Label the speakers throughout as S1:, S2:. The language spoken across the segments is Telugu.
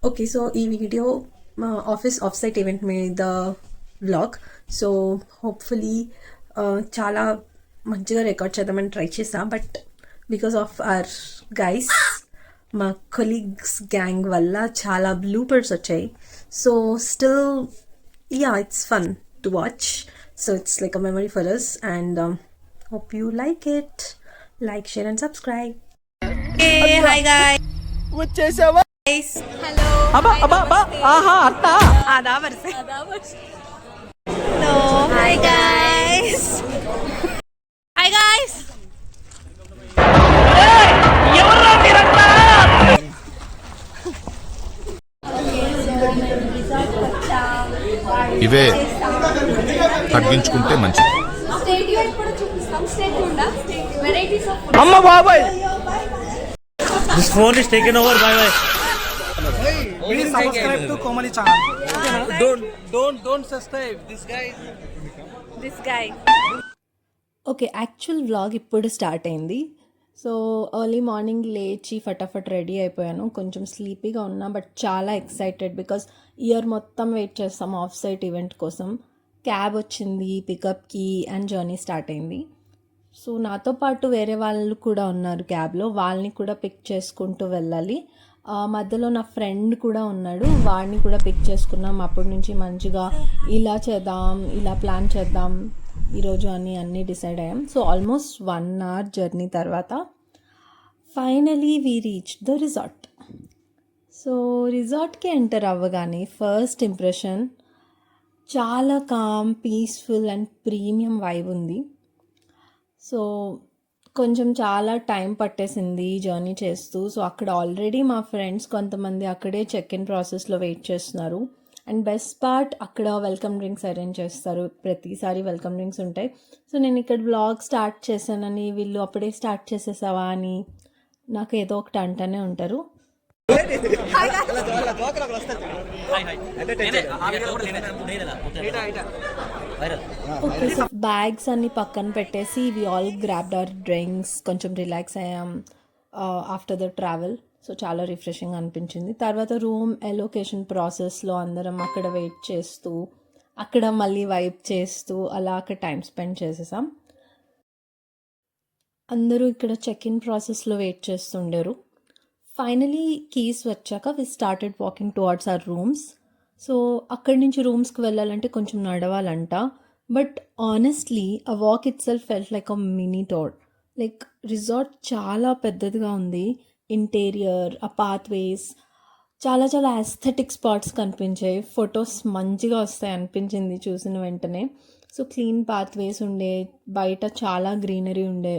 S1: ఓకే, సో ఈ వీడియో మా ఆఫీస్ ఆఫ్ సైట్ ఈవెంట్ మీద వ్లాగ్. సో హోప్ఫుల్లీ చాలా మంచిగా రికార్డ్ చేద్దామని ట్రై చేసా, but because of our guys, మా కొలీగ్స్ గ్యాంగ్ వల్ల చాలా బ్లూపర్స్ వచ్చాయి. So still yeah, it's fun to watch. So it's like a memory for us and hope you like it. Like, share and subscribe.
S2: Hey, hi guys.
S3: వచ్చేసావా?
S2: Hello.
S3: అబ్బా అబ్బా అబ్బా ఆహా అత్త
S2: Hello. Hi guys. Hi guys.
S3: ఎవర్రా మీరంతా?
S4: ఇవే తగ్గించుకుంటే మంచిది.
S3: అమ్మ బాబాయ్.
S5: This phone is taken over by my.
S3: Please subscribe to Komali channel. Don't subscribe.
S2: This guy.
S1: Okay, actual vlog ఇప్పుడు స్టార్ట్ అయింది. సో ఎర్లీ మార్నింగ్ లేచి ఫటాఫట్ రెడీ అయిపోయాను. కొంచెం స్లీపీగా ఉన్నా, బట్ చాలా ఎక్సైటెడ్ బికాస్ ఇయర్ మొత్తం వెయిట్ చేస్తాం ఆఫ్ సైట్ ఈవెంట్ కోసం. క్యాబ్ వచ్చింది పికప్కి అండ్ జర్నీ స్టార్ట్ అయింది. సో నాతో పాటు వేరే వాళ్ళు కూడా ఉన్నారు క్యాబ్లో, వాళ్ళని కూడా పిక్ చేసుకుంటూ వెళ్ళాలి. మధ్యలో నా ఫ్రెండ్ కూడా ఉన్నాడు, వాడిని కూడా పిక్ చేసుకున్నాం. అప్పటి నుంచి మంచిగా ఇలా చేద్దాం, ఇలా ప్లాన్ చేద్దాం ఈరోజు అని అన్నీ డిసైడ్ అయ్యాం. సో ఆల్మోస్ట్ 1 hour జర్నీ తర్వాత finally we reach the resort. So రిసార్ట్కి ఎంటర్ అవ్వగానే ఫస్ట్ ఇంప్రెషన్ చాలా calm, peaceful and premium vibe ఉంది. సో కొంచెం చాలా టైం పట్టేసింది జర్నీ చేస్తూ. సో అక్కడ ఆల్రెడీ మా ఫ్రెండ్స్ కొంతమంది అక్కడే చెక్ ఇన్ ప్రాసెస్లో వెయిట్ చేస్తున్నారు. అండ్ బెస్ట్ పార్ట్, అక్కడ వెల్కమ్ డ్రింక్స్ అరేంజ్ చేస్తారు. ప్రతిసారి వెల్కమ్ డ్రింక్స్ ఉంటాయి. సో నేను ఇక్కడ వ్లాగ్ స్టార్ట్ చేశానని వీళ్ళు అప్పుడే స్టార్ట్ చేసేసావా అని నాకు ఏదో ఒకటి అంటూనే ఉంటారు. ఓకే, సో బ్యాగ్స్ అన్ని పక్కన పెట్టేసి we all grabbed our drinks. కొంచెం రిలాక్స్ అయ్యాం ఆఫ్టర్ ద ట్రావెల్. సో చాలా రిఫ్రెషింగ్ అనిపించింది. తర్వాత రూమ్ ఎలోకేషన్ ప్రాసెస్లో అందరం అక్కడ వెయిట్ చేస్తూ, అక్కడ మళ్ళీ వైప్ చేస్తూ అలా అక్కడ టైం స్పెండ్ చేసేసాం. అందరూ ఇక్కడ చెక్ ఇన్ ప్రాసెస్లో వెయిట్ చేస్తుండేరు. ఫైనలీ కీస్ వచ్చాక we started walking towards our rooms. So అక్కడి నుంచి రూమ్స్కి వెళ్ళాలంటే కొంచెం నడవాలంట, బట్ ఆనెస్ట్లీ ఆ walk itself felt like a mini tour. Like resort చాలా పెద్దదిగా ఉంది. ఇంటీరియర్, ఆ పాత్వేస్, చాలా చాలా అస్థెటిక్ స్పాట్స్ కనిపించాయి. ఫొటోస్ మంచిగా వస్తాయి అనిపించింది చూసిన వెంటనే. సో క్లీన్ పాత్వేస్ ఉండే, బయట చాలా గ్రీనరీ ఉండే.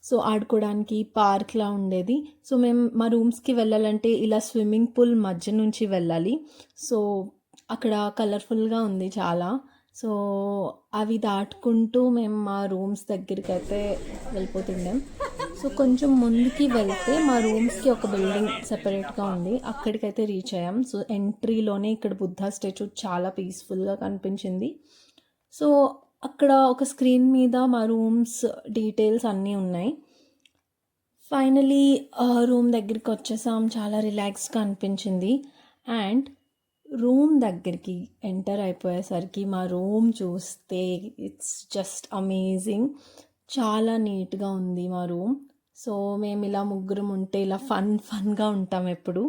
S1: సో ఆడుకోవడానికి పార్క్లా ఉండేది. సో మేము మా రూమ్స్కి వెళ్ళాలంటే ఇలా స్విమ్మింగ్ పూల్ మధ్య నుంచి వెళ్ళాలి. సో అక్కడ కలర్ఫుల్గా ఉంది చాలా. సో అవి దాటుకుంటూ మేము మా రూమ్స్ దగ్గరికి అయితే వెళ్ళిపోతుండాం. సో కొంచెం ముందుకి వెళ్తే మా రూమ్స్కి ఒక బిల్డింగ్ సెపరేట్గా ఉంది, అక్కడికైతే రీచ్ అయ్యాం. సో ఎంట్రీలోనే ఇక్కడ బుద్ధా స్టాచ్యూ చాలా పీస్ఫుల్గా కనిపించింది. సో అక్కడ ఒక స్క్రీన్ మీద మా రూమ్స్ డీటెయిల్స్ అన్నీ ఉన్నాయి. ఫైనలీ రూమ్ దగ్గరికి వచ్చేసాం. చాలా రిలాక్స్గా అనిపించింది. అండ్ రూమ్ దగ్గరికి ఎంటర్ అయిపోయేసరికి మా రూమ్ చూస్తే ఇట్స్ జస్ట్ అమేజింగ్. చాలా నీట్గా ఉంది మా రూమ్. సో మేము ఇలా ముగ్గురం ఉంటే ఇలా ఫన్గా ఉంటాం ఎప్పుడు.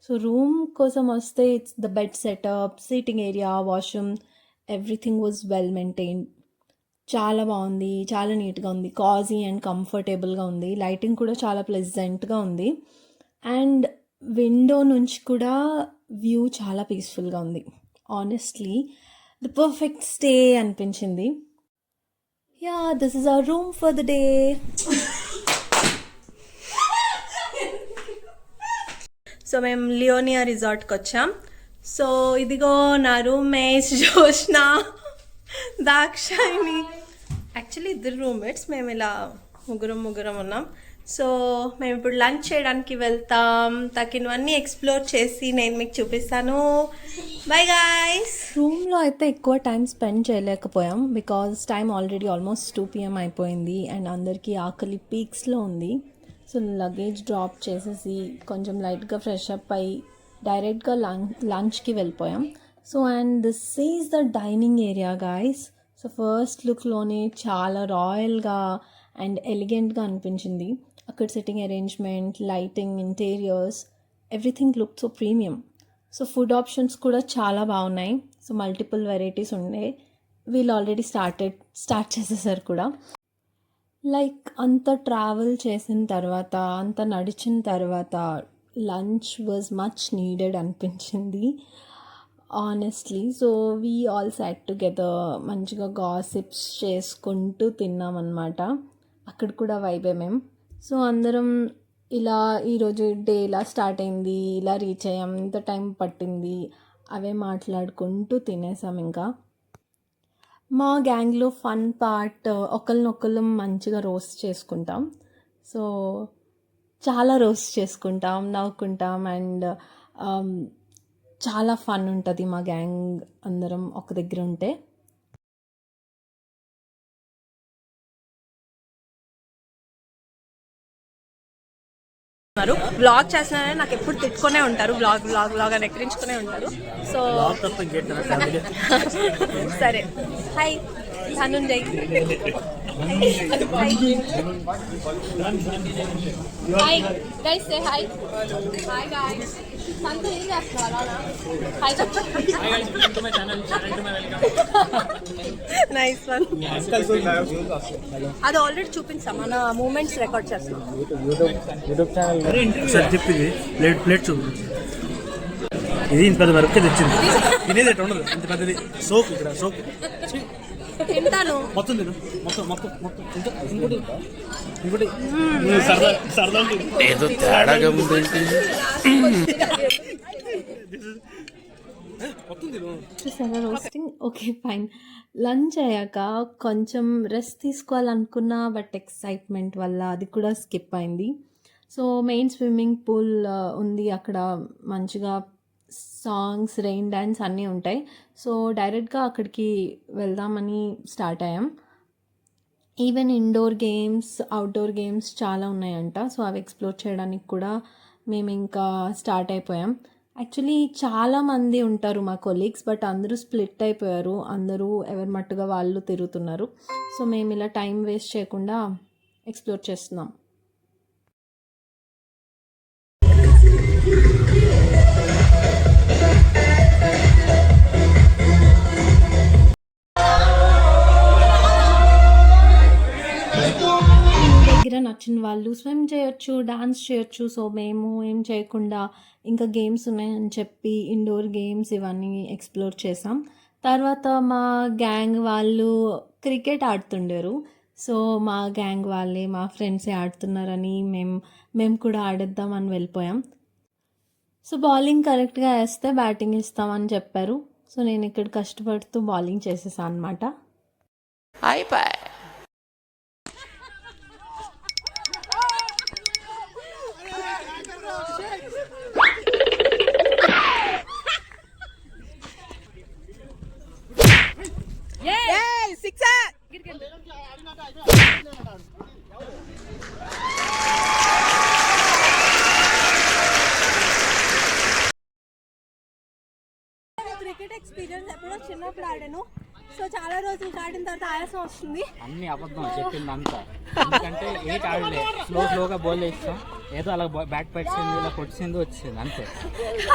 S1: సో రూమ్ కోసం వస్తే it's the bed setup, seating area, washroom, everything was well maintained. చాలా బాగుంది, చాలా నీట్గా ఉంది, కాజీ అండ్ కంఫర్టబుల్గా ఉంది. లైటింగ్ కూడా చాలా ప్లెజెంట్గా ఉంది. అండ్ విండో నుంచి కూడా వ్యూ చాలా పీస్ఫుల్గా ఉంది. ఆనెస్ట్లీ ద పర్ఫెక్ట్ స్టే అనిపించింది. Yeah, this is our room for the day. So మేము లియోనియా రిసార్ట్కి వచ్చాం. సో ఇదిగో నా రూమ్మేట్స్ జోష్న, దాక్షాయిని. యాక్చువల్లీ ఇద్దరు రూమ్మేట్స్, మేము ఇలా ముగ్గురం ఉన్నాం. సో మేము ఇప్పుడు లంచ్ చేయడానికి వెళ్తాం. తగినవన్నీ ఎక్స్ప్లోర్ చేసి నేను మీకు చూపిస్తాను. Bye guys. రూమ్లో అయితే ఎక్కువ టైం స్పెండ్ చేయలేకపోయాం because time already almost 2 PM అయిపోయింది అండ్ అందరికీ ఆకలి పీక్స్లో ఉంది. సో లగేజ్ డ్రాప్ చేసేసి కొంచెం లైట్గా ఫ్రెష్ అప్ అయ్యి డైరెక్ట్గా లంచ్కి వెళ్ళిపోయాం. So and this is the dining area guys. So first లుక్లోనే చాలా రాయల్గా అండ్ ఎలిగెంట్గా అనిపించింది. అక్కడ sitting arrangement, lighting, interiors, everything look so premium. So food options కూడా చాలా బాగున్నాయి. సో మల్టిపుల్ వెరైటీస్ ఉండే. వీళ్ళు ఆల్రెడీ స్టార్ట్ చేసేసారు కూడా. లైక్ అంత ట్రావెల్ చేసిన తర్వాత, అంత నడిచిన తర్వాత లంచ్ వాజ్ మచ్ నీడెడ్ అనిపించింది honestly. So we all sat together, మంచిగా గాసిప్స్ చేసుకుంటూ తిన్నామన్నమాట. అక్కడ కూడా వైబే మేము. సో అందరం ఇలా ఈరోజు డే ఇలా స్టార్ట్ అయింది, ఇలా రీచ్ అయ్యాం, ఇంత టైం పట్టింది, అవే మాట్లాడుకుంటూ తినేసాం. ఇంకా మా గ్యాంగ్లో ఫన్ పార్ట్, ఒకరినొకరు మంచిగా రోస్ట్ చేసుకుంటాం. సో చాలా రోస్ట్ చేసుకుంటాం, నవ్వుకుంటాం అండ్ చాలా ఫన్ ఉంటుంది మా గ్యాంగ్ అందరం ఒక దగ్గర ఉంటే.
S2: బ్లాగ్ చేస్తున్నారని నాకు ఎప్పుడు తిట్టుకునే ఉంటారు, బ్లాగ్ అని ఎక్కిరించుకునే ఉంటారు. సో సరే, hi Dhananjay. Hi guys, say hi. Hi guys. Santhu ఏం చేస్తున్నారు? హాయ్ చెప్పు. Nice one. అది ఆల్రెడీ చూపించాం, మన మూమెంట్స్ రికార్డ్ చేస్తున్నాం.
S5: యూట్యూబ్ ఛానల్ సార్ చెప్పింది ప్లేట్ చూపు. ఇది ఇంత పెద్ద వరకు తెచ్చింది. తినేది ఎట్లా ఉండదు, ఇంత పెద్దది సోకు. ఇక్కడ సోకు
S2: తింటాను
S5: మొత్తం తిను, మొత్తం మొత్తం మొత్తం ఇంకోటి ఇంకోటి సరదా ఏదో తేడాగా ఉంది.
S1: చూసారా రోస్టింగ్? Okay fine. లంచ్ అయ్యాక కొంచెం రెస్ట్ తీసుకోవాలనుకున్నా, బట్ ఎక్సైట్మెంట్ వల్ల అది కూడా స్కిప్ అయింది. సో మెయిన్ స్విమ్మింగ్ పూల్ ఉంది అక్కడ, మంచిగా సాంగ్స్, రెయిన్ డ్యాన్స్ అన్నీ ఉంటాయి. సో డైరెక్ట్గా అక్కడికి వెళ్దామని స్టార్ట్ అయ్యాం. Even indoor games, outdoor games చాలా ఉన్నాయంట. సో అవి ఎక్స్ప్లోర్ చేయడానికి కూడా మేము ఇంకా స్టార్ట్ అయిపోయాం. యాక్చువల్లీ చాలామంది ఉంటారు మా కొలీగ్స్, బట్ అందరూ స్ప్లిట్ అయిపోయారు. అందరూ ఎవరి మట్టుగా వాళ్ళు తిరుగుతున్నారు. సో మేము ఇలా టైం వేస్ట్ చేయకుండా ఎక్స్ప్లోర్ చేస్తున్నాం. దగ్గర నచ్చిన వాళ్ళు స్విమ్ చేయొచ్చు, డాన్స్ చేయొచ్చు. సో మేము ఏం చేయకుండా ఇంకా గేమ్స్ ఉన్నాయని చెప్పి ఇండోర్ గేమ్స్ ఇవన్నీ ఎక్స్ప్లోర్ చేసాం. తర్వాత మా గ్యాంగ్ వాళ్ళు క్రికెట్ ఆడుతుండారు. సో మా గ్యాంగ్ వాళ్ళే, మా ఫ్రెండ్సే ఆడుతున్నారని మేము కూడా ఆడేద్దామని వెళ్ళిపోయాం. సో బౌలింగ్ కరెక్ట్గా వేస్తే బ్యాటింగ్ ఇస్తామని చెప్పారు. సో నేను ఇక్కడ కష్టపడుతూ బౌలింగ్ చేసేసాను అనమాట.
S3: అయిపోయి
S2: క్రికెట్ ఎక్స్పీరియన్స్ ఎప్పుడో చిన్నప్పుడు ఆడాను. సో చాలా రోజులు ఆడిన తర్వాత ఆయాసం వస్తుంది.
S4: అన్ని అబద్ధం చెప్పింది అంతా. ఎందుకంటే ఏట్ ఆడలే, స్లోగా బౌల్ వేస్తాం, ఏదో అలా బ్యాట్ పట్టింది, ఇలా కొట్టింది, వచ్చింది అంతే.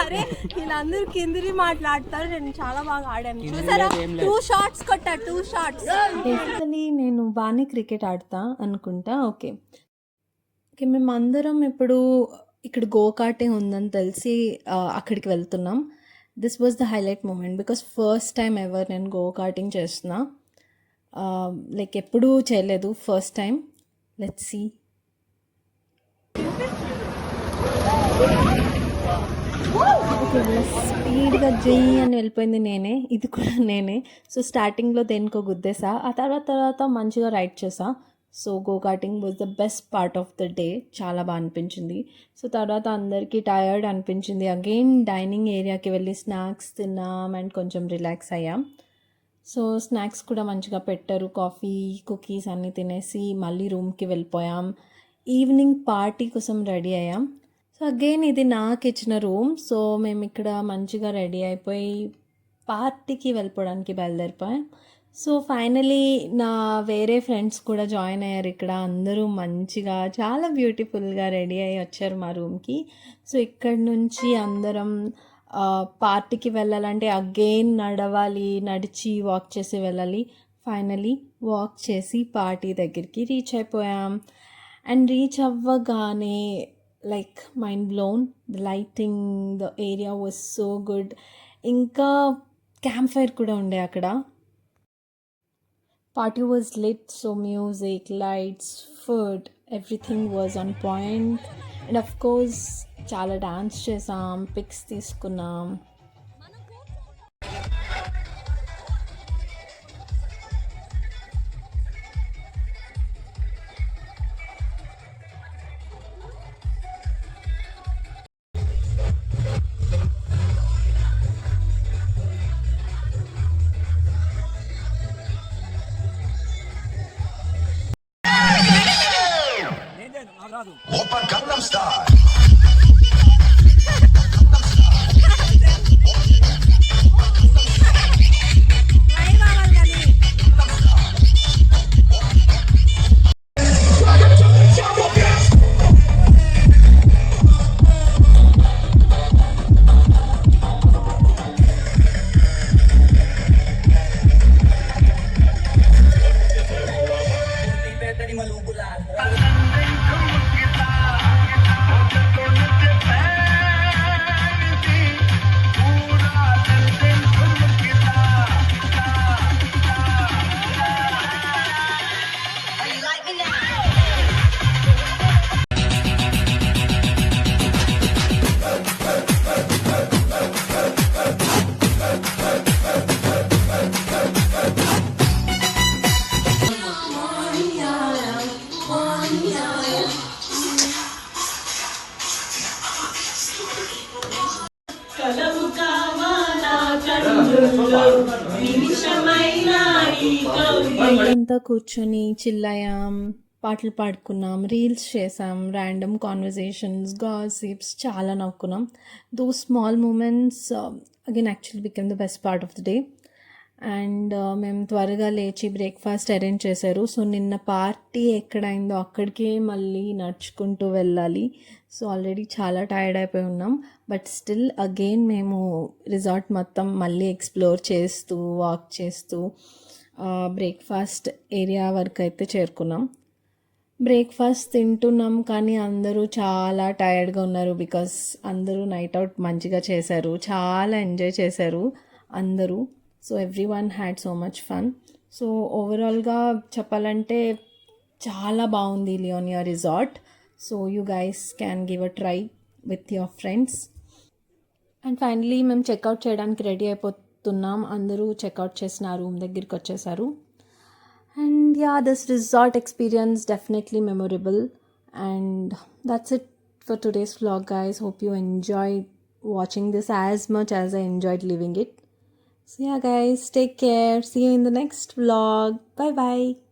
S2: అరే వీళ్ళందరూ కిందిరి మాట్లాడతారు, నేను చాలా బాగా ఆడాను. చూసారా, 2 shots కొట్టా, 2 shots.
S1: బేసికలీ నేను బాగానే క్రికెట్ ఆడతా అనుకుంటా. ఓకే మేము అందరం ఇప్పుడు ఇక్కడ గో కార్టింగ్ ఉందని తెలిసి అక్కడికి వెళ్తున్నాం. This was the highlight moment because first time ever నేను గో కార్టింగ్ చేస్తున్నా. లైక్ ఎప్పుడూ చేయలేదు, ఫస్ట్ టైం. Let's see. స్పీడ్గా జై అని వెళ్ళిపోయింది నేనే, ఇది కూడా నేనే. సో స్టార్టింగ్లో దేనికో గుద్దేసా, ఆ తర్వాత మంచిగా రైడ్ చేసా. So go karting was the best part of the day. చాలా బాగా అనిపించింది. సో తర్వాత అందరికీ టయర్డ్ అనిపించింది. అగైన్ డైనింగ్ ఏరియాకి వెళ్ళి స్నాక్స్ తిన్నాం అండ్ కొంచెం రిలాక్స్ అయ్యాం. సో స్నాక్స్ కూడా మంచిగా పెట్టారు, కాఫీ, కుకీస్ అన్నీ తినేసి మళ్ళీ రూమ్కి వెళ్ళిపోయాం. ఈవినింగ్ పార్టీ కోసం రెడీ అయ్యాం. సో అగైన్ ఇది నాకు ఇచ్చిన రూమ్. సో మేము ఇక్కడ మంచిగా రెడీ అయిపోయి పార్టీకి వెళ్ళిపోవడానికి బయలుదేరిపోయాం. సో ఫైనలీ నా వేరే ఫ్రెండ్స్ కూడా జాయిన్ అయ్యారు ఇక్కడ. అందరూ మంచిగా చాలా బ్యూటిఫుల్గా రెడీ అయ్యి వచ్చారు మా రూమ్కి. సో ఇక్కడ నుంచి అందరం పార్టీకి వెళ్ళాలంటే అగైన్ నడవాలి, నడిచి వాక్ చేసి వెళ్ళాలి. ఫైనలీ వాక్ చేసి పార్టీ దగ్గరికి రీచ్ అయిపోయాం. అండ్ రీచ్ అవ్వగానే like mind blown. The lighting, the area was so good. ఇంకా క్యాంప్ ఫైర్ కూడా ఉండే అక్కడ. Party was lit. So music, lights, food, everything was on point. And of course చాలా డాన్స్ చేసాం, పిక్స్ తీసుకున్నాం. అంతా కూర్చొని చిల్లయ్యాం, పాటలు పాడుకున్నాం, రీల్స్ చేసాం, ర్యాండమ్ కాన్వర్జేషన్స్, గాసిప్స్, చాలా నవ్వుకున్నాం. Though small moments again actually become the best part of the day. And మేము త్వరగా లేచి బ్రేక్ఫాస్ట్ అరేంజ్ చేశారు. సో నిన్న పార్టీ ఎక్కడైందో అక్కడికే మళ్ళీ నడుచుకుంటూ వెళ్ళాలి. సో ఆల్రెడీ చాలా టైర్డ్ అయిపోయి ఉన్నాం. బట్ స్టిల్ అగైన్ మేము రిసార్ట్ మొత్తం మళ్ళీ ఎక్స్ప్లోర్ చేస్తూ వాక్ చేస్తూ బ్రేక్ఫాస్ట్ ఏరియా వరకు అయితే చేరుకున్నాం. బ్రేక్ఫాస్ట్ తింటున్నాం కానీ అందరూ చాలా టైర్డ్గా ఉన్నారు. బికాస్ అందరూ నైట్ అవుట్ మంచిగా చేశారు, చాలా ఎంజాయ్ చేశారు అందరూ. So every one had so much fun. So ఓవరాల్గా చెప్పాలంటే చాలా బాగుంది Leonia resort. So you guys can give a try with your friends. And finally మేము చెక్అవుట్ చేయడానికి రెడీ అయిపోతున్నాం. అందరూ చెక్అవుట్ చేసిన రూమ్ దగ్గరికి వచ్చేసారు. And yeah, this resort experience definitely memorable. And that's it for today's vlog, guys. Hope you enjoyed watching this as much as I enjoyed living it. So yeah, guys, take care. See you in the next vlog. Bye bye.